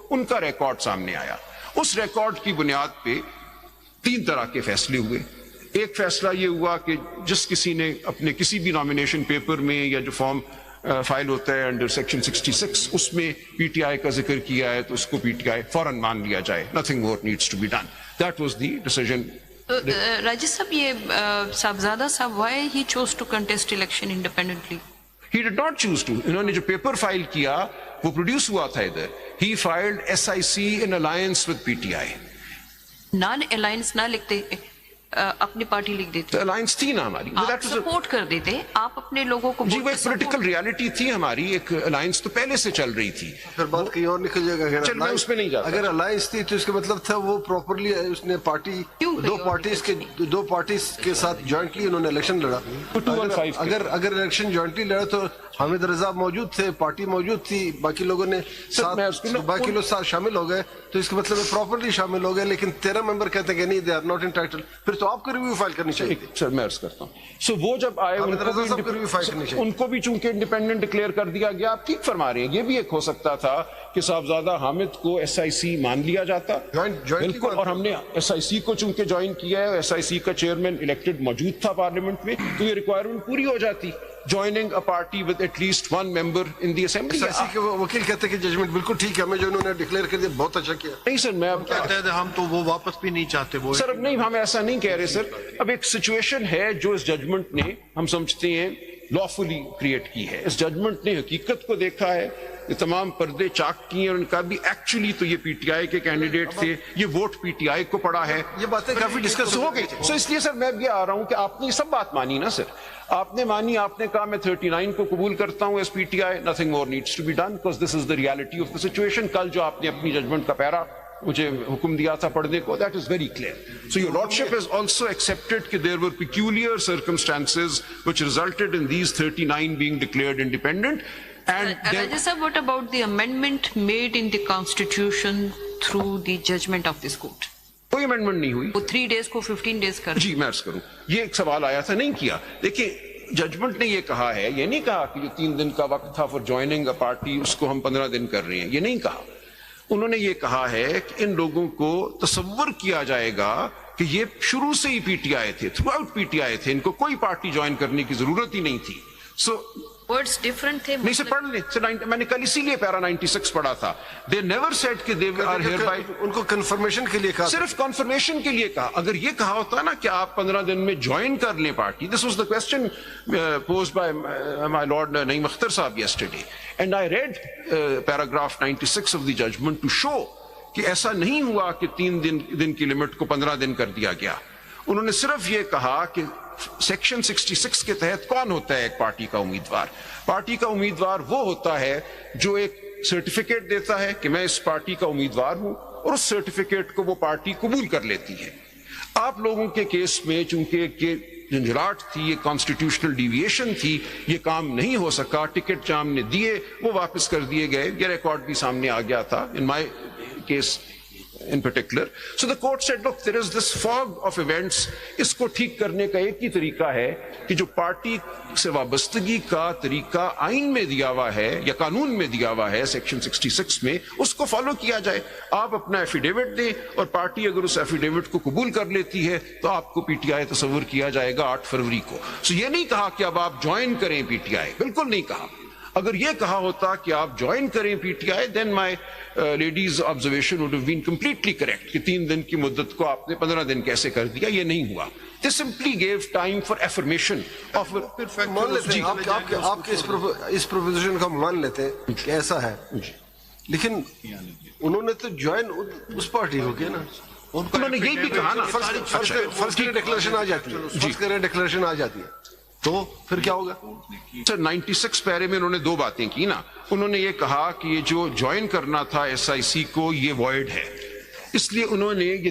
ان کا ریکارڈ سامنے آیا. اس ریکارڈ کی بنیاد پہ 3 طرح کے فیصلے ہوئے. ایک فیصلہ یہ ہوا کہ جس کسی نے اپنے کسی بھی نامینیشن پیپر میں یا جو فارم فائل ہوتا ہے انڈر سیکشن 66 اس میں پی ٹی آئی کا ذکر کیا ہے تو اس کو پی ٹی آئی فوراً مان لیا جائے. Nothing more needs to be done. That was the decision. Rajid صاحب یہ صاحبزادہ صاحب why he chose to contest election independently? He did not choose to. انہوں نے جو پیپر فائل کیا وہ پروڈیوس ہوا تھا ادھر. He filed SIC in alliance with PTI. Naan alliance نہ لکھتے اپنی پارٹی لکھ دیتے. الائنس تھی نا ہماری. آپ سپورٹ کر دیتے, آپ اپنے لوگوں کو. جی وہ ایک پولیٹیکل ریالٹی تھی ہماری. ایک الائنس تو پہلے سے چل رہی تھی. پھر بات کہیں اور نکل جائے گا. چل میں اس میں نہیں جاتا. اگر الائنس تھی تو اس کا مطلب تھا وہ پراپرلی اس نے پارٹی دو پارٹیز کے ساتھ جوائنٹلی انہوں نے الیکشن لڑا. اگر الیکشن جوائنٹلی لڑا تو حامد رضا موجود تھے, پارٹی موجود تھی, باقی لوگوں نے باقی لوگ ساتھ شامل ہو گئے تو اس کا مطلب پراپرلی شامل ہو گئے. لیکن 13 ممبر کہتے ہیں کہ نہیں, دے آر ناٹ انٹائٹلڈ. پھر تو آپ کو ریویو فائل کرنی چاہیے. سر میں عرض کرتا ہوں. سو وہ جب آئے ان کو بھی چونکہ انڈیپینڈنٹ ڈکلیئر کر دیا گیا. آپ ٹھیک فرما رہے ہیں. یہ بھی ایک ہو سکتا تھا کہ صاحبزادہ حامد کو SIC مان لیا جاتا بالکل, اور ہم نے SIC کو چونکہ جوائن کیا ہے, SIC کا چیئرمین الیکٹڈ موجود تھا پارلیمنٹ میں, تو یہ ریکوائرمنٹ پوری ہو جاتی. joining a party with at least one member in the assembly. SIC کے وکیل کہتے ہیں کہ ججمنٹ بالکل ٹھیک ہے, ہمیں جو انہوں نے ڈکلیئر کر دیا بہت اچھا کیا. نہیں سر, میں اب کہتے ہیں ہم تو وہ واپس بھی نہیں چاہتے. وہ سر اب نہیں, ہم ایسا نہیں کہہ رہے سر. اب ایک سچویشن ہے جو اس ججمنٹ نے ہم سمجھتے ہیں لافلی کریٹ کی ہے. اس ججمنٹ نے حقیقت کو دیکھا ہے, یہ تمام پردے چاک کیے, اور ان کا بھی ایکچولی تو یہ PTI کے کینڈیڈیٹ تھے, یہ ووٹ PTI کو پڑا ہے. یہ باتیں کافی ڈسکس ہو گئی. سو اس لیے سر میں بھی آ رہا ہوں کہ آپ نے یہ سب بات مانی نا سر. آپ نے مانی, آپ نے کہا میں 39 کو قبول کرتا ہوں as PTI. nothing more needs to be done because this is the reality of the situation. کل جو آپ نے اپنی ججمنٹ کا پیرا مجھے حکم دیا تھا پڑھنے کو, that is very clear. So your lordship has also accepted that there were peculiar circumstances which resulted in these 39 being declared independent. And Raja sir, what about the amendment made in the constitution through the judgment of this court? کوئی amendment نہیں ہوئی. وہ 3 days کو 15 days کر. جی میں عرض کروں, یہ ایک سوال آیا تھا, نہیں کیا. دیکھیں ججمنٹ نے یہ کہا ہے, یہ نہیں کہا کہ جو 3 دن کا وقت تھا فار جوائننگ اے پارٹی اس کو ہم 15 دن کر رہے ہیں, یہ نہیں کہا. انہوں نے یہ کہا ہے کہ ان لوگوں کو تصور کیا جائے گا کہ یہ شروع سے ہی PTI تھے, تھرو آؤٹ PTI تھے, ان کو کوئی پارٹی جوائن کرنے کی ضرورت ہی نہیں تھی. سو ورڈز ڈیفرنٹ تھے. نہیں سے پڑھ لیں, میں نے کل اسی لیے پیرا 96 پڑھا تھا. They never said کہ they are hereby. ان کو کنفرمیشن کے لیے کہا, صرف کنفرمیشن کے لیے کہا. اگر یہ کہا ہوتا نا کہ آپ 15 دن میں جوائن کر لیں party, this was the question posed by my lord نعیم اختر صاحب yesterday, and I read paragraph 96 of the judgment to show کہ ایسا نہیں ہوا کہ 3 دن کی لمٹ کو 15 دن کر دیا گیا. انہوں نے صرف یہ کہا کہ سیکشن 66 کے تحت کون ہوتا ہے ایک پارٹی کا امیدوار. پارٹی کا امیدوار وہ ہوتا ہے جو ایک سرٹیفکیٹ دیتا ہے کہ میں اس پارٹی کا امیدوار ہوں, اور اس سرٹیفکیٹ کو وہ پارٹی قبول کر لیتی ہے. آپ لوگوں کے کیس میں چونکہ جھنجھلاٹ تھی, یہ کانسٹیٹیوشنل ڈیویشن تھی, یہ کام نہیں ہو سکا. ٹکٹ جام نے دیے, وہ واپس کر دیے گئے. یہ ریکارڈ بھی سامنے آ گیا تھا in my case in particular. So the court said, look, there is this fog of events. اس کو ٹھیک کرنے کا ایک ہی طریقہ ہے کہ جو پارٹی سے وابستگی کا طریقہ آئین میں دیا ہوا ہے یا قانون میں دیا ہوا ہے سیکشن 66 میں, اس کو فالو کیا جائے. آپ اپنا ایفیڈیوٹ دیں, اور پارٹی اگر اس ایفیڈیوٹ کو قبول کر لیتی ہے تو آپ کو PTI تصور کیا جائے گا 8 فروری کو. سو یہ نہیں کہا کہ اب آپ جوائن کریں PTI, بالکل نہیں کہا. اگر یہ کہا ہوتا کہ آپ جوائن کریں PTI, then my lady's observation would have been completely correct کہ 3 دن کی مدت کو آپ نے 15 دن کیسے کر دیا. یہ نہیں ہوا. They simply gave time for affirmation of. مان لیتے ہیں آپ کے اس پروپوزیشن کا مان لیتے ہیں کہ ایسا ہے, لیکن انہوں نے تو جوائن اس پارٹی ہو گیا نا. انہوں نے یہی بھی کہا نا, فرسٹ ڈکلیریشن آ جاتی ہے, فرسٹ ڈکلیریشن آ جاتی ہے, تو پھر کیا ہوگا. سر 96 پیرے میں انہوں نے 2 باتیں کی نا. انہوں نے یہ کہا کہ یہ جو جوائن کرنا تھا SIC کو یہ وائڈ ہے, اس لیے انہوں نے یہ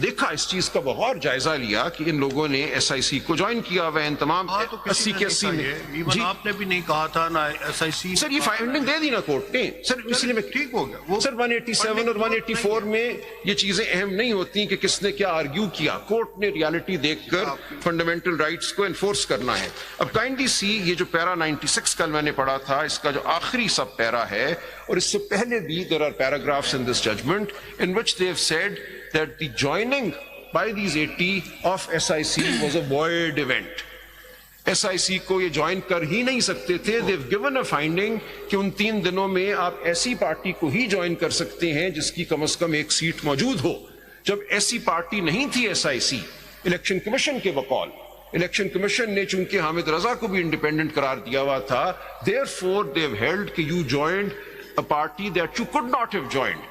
دیکھا اس چیز کا بغور جائزہ لیا کہ ان لوگوں نے ایس آئی سی کو جوائن کیا ہوا ہے ان تمام 80 کے 80 میں. ایون آپ نے بھی نہیں کہا تھا نا ایس آئی سی. سر یہ فائنڈنگ دے دی نا کورٹ نے سر, اس لیے میں ٹھیک ہو گیا. سر 187 اور 184 میں یہ چیزیں اہم نہیں ہوتی کہ کس نے کیا آرگیو کیا. کورٹ نے ریالٹی دیکھ کر فنڈامنٹل رائٹس کو انفورس کرنا ہے. اب کائنڈلی سی یہ جو پیرا 96 کل میں نے پڑھا تھا, اس کا جو آخری سب پیرا ہے, اور اس سے پہلے بھی there are paragraphs in this judgment in which they have said that the joining by these 80 of SIC was a void event. SIC کو یہ جوائن کر ہی نہیں سکتے تھے. They've given a finding کہ ان 3 دنوں میں آپ ایسی پارٹی کو ہی جوائن کر سکتے ہیں جس کی کم از کم ایک سیٹ موجود ہو. جب ایسی پارٹی نہیں تھی SIC, الیکشن کمیشن کے بقول, الیکشن کمیشن نے چونکہ حامد رضا کو بھی انڈیپینڈنٹ قرار دیا ہوا تھا, therefore they've held کہ you joined a party that you could not have joined.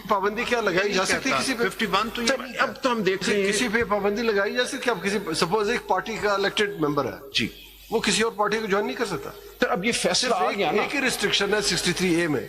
پابندی کیا لگائی جا سکتی کسی پہ؟ 51 تو یہ اب تو ہم دیکھ رہے ہیں کسی پہ پابندی لگائی جا سکتی. اب کسی سپوز ایک پارٹی کا الیکٹڈ ممبر ہے جی, وہ کسی اور پارٹی کو جوائن نہیں کر سکتا. تو اب یہ فیصلہ آ گیا نا, ایک ہی ریسٹرکشن ہے 63A میں,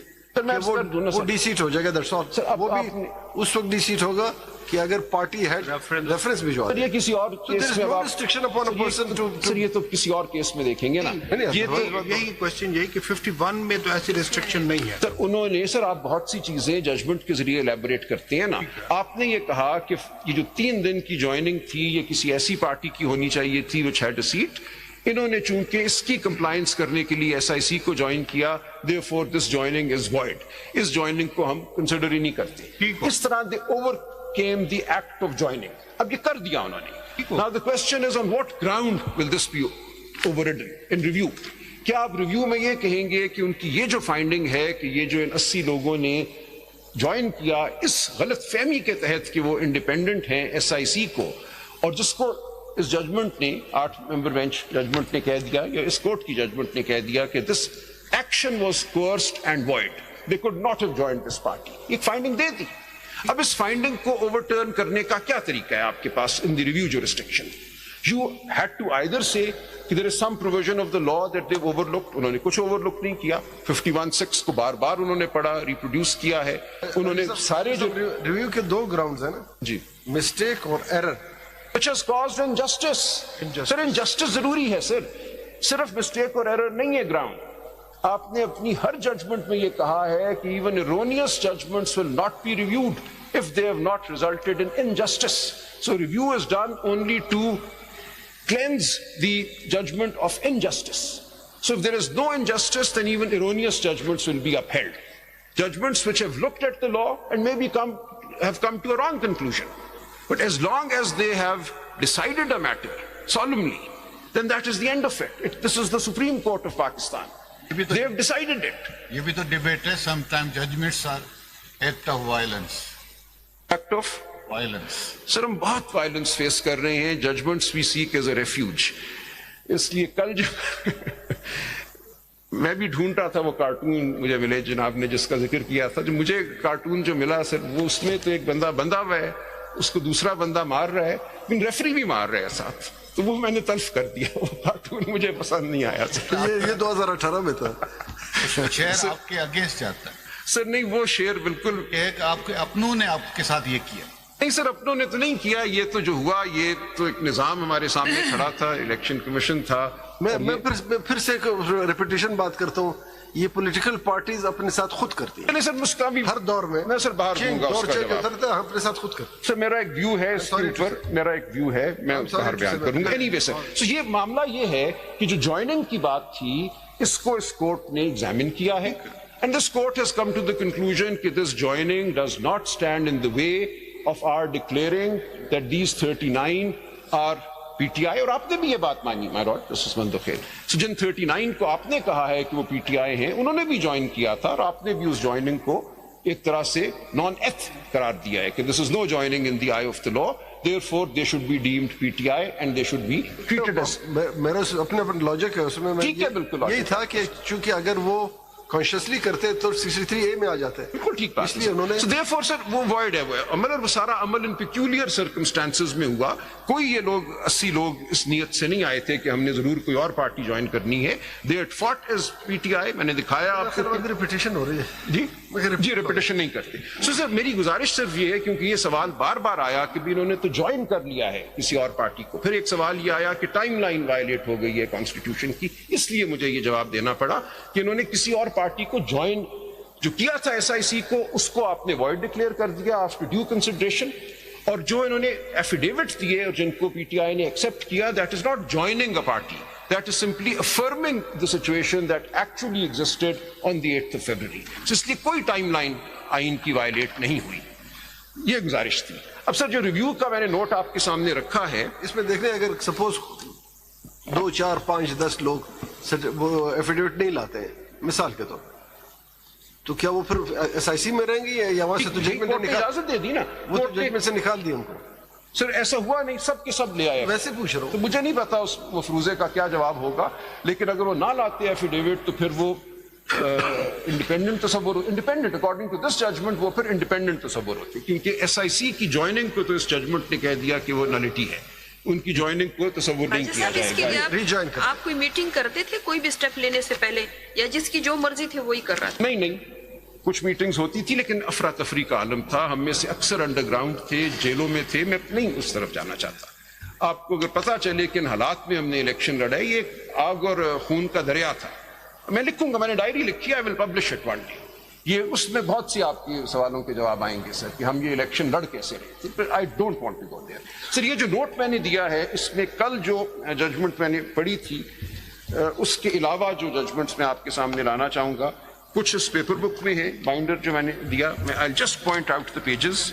وہ ڈی سیٹ ہو جائے گا. That's all. وہ بھی اس وقت ڈی سیٹ ہوگا کہ اگر پارٹی ہے ریفرنس بھی جو یہ کسی اور کیس میں سر, یہ تو کسی اور کیس میں دیکھیں گے نا. یہ تو یہی کوشچن یہی کہ 51 میں تو ایسی ریسٹرکشن نہیں ہے. سر انہوں نے, سر آپ بہت سی چیزیں ججمنٹ کے ذریعے الیبوریٹ کرتے ہیں نا. آپ نے یہ کہا کہ یہ جو 3 دن کی جوائننگ تھی یہ کسی ایسی پارٹی کی ہونی چاہیے تھی which had a seat. انہوں نے چونکہ اس کی کمپلائنس کرنے کے لیے ایس آئی سی کو جوائن کیا, therefore this joining is void. اس جوائننگ کو ہم کنسیڈر ہی نہیں کرتے. اس طرح they overcame the act of joining. اب یہ کر دیا انہوں نے. Now the question is on what ground will this be overridden in review. کیا آپ ریویو میں یہ کہیں گے کہ ان کی یہ جو فائنڈنگ ہے کہ یہ جو ان 80 لوگوں نے جوائن کیا اس غلط فہمی کے تحت کہ وہ انڈیپینڈنٹ ہیں ایس آئی سی کو, اور جس کو اس ججمنٹ نے 8 ممبر بینچ ججمنٹ نے کہہ دیا, یا اس کورٹ کی ججمنٹ نے کہہ دیا کہ this action was coerced and void. They could not have joined this party. ایک فائنڈنگ دے دی. اب اس فائنڈنگ کو اوور ٹرن کرنے کا کیا طریقہ ہے آپ کے پاس in the review jurisdiction? You had to either say کہ there is some provision of the law that they've overlooked. انہوں نے کچھ اوور لک نہیں کیا. 51(6) کو بار بار انہوں نے پڑھا, ریپروڈیوس کیا ہے. انہوں نے سارے جو ریویو کے 2 گراؤنڈز ہیں نا جی, مسٹیک اور error, which has caused injustice. Sir injustice ضروری ہے سر, صرف مسٹیک اور ایرر نہیں ہے گراؤنڈ. آپ نے اپنی ہر ججمنٹ میں یہ کہا ہے کہ even erroneous judgments will not be reviewed if they have not resulted in injustice. So review is done only to cleanse the judgment of injustice. So if there is no injustice, then even erroneous judgments will be upheld. Judgments which have looked at the law and maybe have come to a wrong conclusion. But as long as they have decided a matter solemnly, then that is the end of it. This is the Supreme Court of Pakistan. They have decided it. یہ بھی تو debate ہے. sometimes judgments are act of violence. Act of violence. سر ہم بہت violence face کر رہے ہیں. Judgments we seek as a refuge. اس لیے کل جو میں بھی ڈھونڈ رہا تھا وہ کارٹون مجھے ملے جناب نے جس کا ذکر کیا تھا. جو مجھے کارٹون جو ملا سر, وہ اس میں تو ایک بندہ بندھا ہوا ہے, اس کو دوسرا بندہ مار رہا ہے, لیکن ریفری بھی مار رہا ہے ساتھ. تو وہ میں نے تلف کر دیا. وہ کارٹون مجھے پسند نہیں آیا سر. یہ 2018 میں تھا. شعر آپ کے اگینسٹ جاتا ہے سر. نہیں, وہ شعر بالکل ایک آپ کے اپنوں نے آپ کے ساتھ یہ کیا. نہیں سر, اپنوں نے تو نہیں کیا. یہ تو جو ہوا یہ تو ایک نظام ہمارے سامنے کھڑا تھا, الیکشن کمیشن تھا. میں پھر سے ایک ریپیٹیشن بات کرتا ہوں, یہ پولیٹیکل پارٹیز اپنے ساتھ خود کرتی ہیں. نہیں سر, مستقبل ہر دور میں میں سر باہر دوں گا اس کا جواب. اپنے ساتھ خود کرتے ہیں. سر میرا ایک ویو ہے اس کے اوپر, میرا ایک ویو ہے, میں باہر بیان کروں گا. اینی وے سر, تو یہ معاملہ یہ ہے کہ جو جوائننگ کی بات تھی اس کو اس کورٹ نے ایگزامن کیا ہے. And this court has come to the conclusion that this joining does not stand in the way of our declaring that these 39 are PTI. اور آپ نے بھی یہ بات مانی, my lord, this is Mandukh Khair. So جن 39 کو آپ نے کہا ہے کہ وہ PTI ہیں, انہوں نے بھی جوائن کیا تھا, اور آپ نے بھی اس جوائننگ کو ایک طرح سے نان ایتھ قرار دیا ہے کہ this is no joining in the eye of the law. Therefore they should be deemed PTI and they should be treated as. میرا اپنا لاجک ہے اس میں. ٹھیک ہے, بالکل یہی تھا کہ چونکہ اگر وہ کانشیسلی کرتے تو 63A میں آ جاتے ہیں. بالکل ٹھیک بات. اس لیے انہوں نے therefore sir وہ void ہے, وہ عمل, اور وہ سارا عمل ان پیکیولر سرکمسٹانسز میں ہوا. کوئی یہ لوگ 80 لوگ اس نیت سے نہیں آئے تھے کہ ہم نے ضرور کوئی اور پارٹی جوائن کرنی ہے. they had fought as PTI. میں نے دکھایا آپ کو. ریپیٹیشن ہو رہی ہے جی. جی ریپیٹیشن نہیں کرتے. سو سر میری گزارش صرف یہ ہے, کیونکہ یہ سوال بار بار آیا کہ بھی انہوں نے تو جوائن کر لیا ہے کسی اور پارٹی کو, پھر ایک سوال یہ آیا کہ ٹائم لائن وائلیٹ ہو گئی ہے کانسٹیٹیوشن کی, اس لیے مجھے یہ جواب دینا پڑا کہ انہوں نے کسی اور پارٹی کو جوائن جو کیا تھا ایس آئی سی کو, اس کو آپ نے وائڈ ڈکلیئر کر دیا آفٹر ڈیو کنسیڈریشن, اور جو انہوں نے ایفیڈیوٹ دیے اور جن کو پی ٹی آئی نے ایکسپٹ کیا, that is not joining a party, that is simply affirming the situation that actually existed on the 8th of February. So اس لیے کوئی ٹائم لائن آئین کی وائلیٹ نہیں ہوئی, یہ گزارش تھی. اب سر جو ریویو کا میں نے نوٹ آپ کے سامنے رکھا ہے, اس میں دیکھ لیں اگر سپوز 2 4 5 10 لوگ وہ ایفیڈیوٹ نہیں لاتے ہیں مثال کے طور, تو کیا وہ پھر ایس آئی سی میں رہیں گے یا وہاں سے تو ججمنٹ نے اجازت دے دی نا, وہ تو ججمنٹ سے نکال دی ان کو. سر ایسا ہوا نہیں, سب کے سب لے آئے. ویسے پوچھ رہا ہوں, تو مجھے نہیں پتا اس مفروضے کا کیا جواب ہوگا, لیکن اگر وہ نہ لاتے ایفیڈیوٹ تو پھر وہ انڈیپینڈنٹ تصور, independent according to this judgment وہ پھر انڈیپینڈنٹ تصور ہوتے, کیونکہ ایس آئی سی کی جوائننگ کو تو اس ججمنٹ نے کہہ دیا کہ وہ نلٹی ہے, ان کی جوائننگ کو تصور نہیں کیا جائے گا. ری جوائن کر آپ کوئی میٹنگ کرتے تھے کوئی بھی اسٹیپ لینے سے پہلے, یا جس کی جو مرضی تھی وہی کر رہا تھا؟ نہیں, کچھ میٹنگز ہوتی تھی لیکن افراتفری کا عالم تھا, ہم میں سے اکثر انڈر گراؤنڈ تھے, جیلوں میں تھے, میں نہیں اس طرف جانا چاہتا. آپ کو اگر پتا چلے کہ ان حالات میں ہم نے الیکشن لڑائی, یہ آگ اور خون کا دریا تھا. میں لکھوں گا, میں نے ڈائری لکھی, آئی ول پبلش اٹ ون ڈے. یہ اس میں بہت سی آپ کے سوالوں کے جواب آئیں گے سر کہ ہم یہ الیکشن لڑ کیسے رہے تھے. I don't want to go there. Sir یہ جو نوٹ میں نے دیا ہے, اس میں کل جو ججمنٹ میں نے پڑھی تھی اس کے علاوہ جو ججمنٹس میں آپ کے سامنے لانا چاہوں گا, کچھ اس پیپر بک میں ہے, بائنڈر جو میں نے دیا, میں I just point out the pages.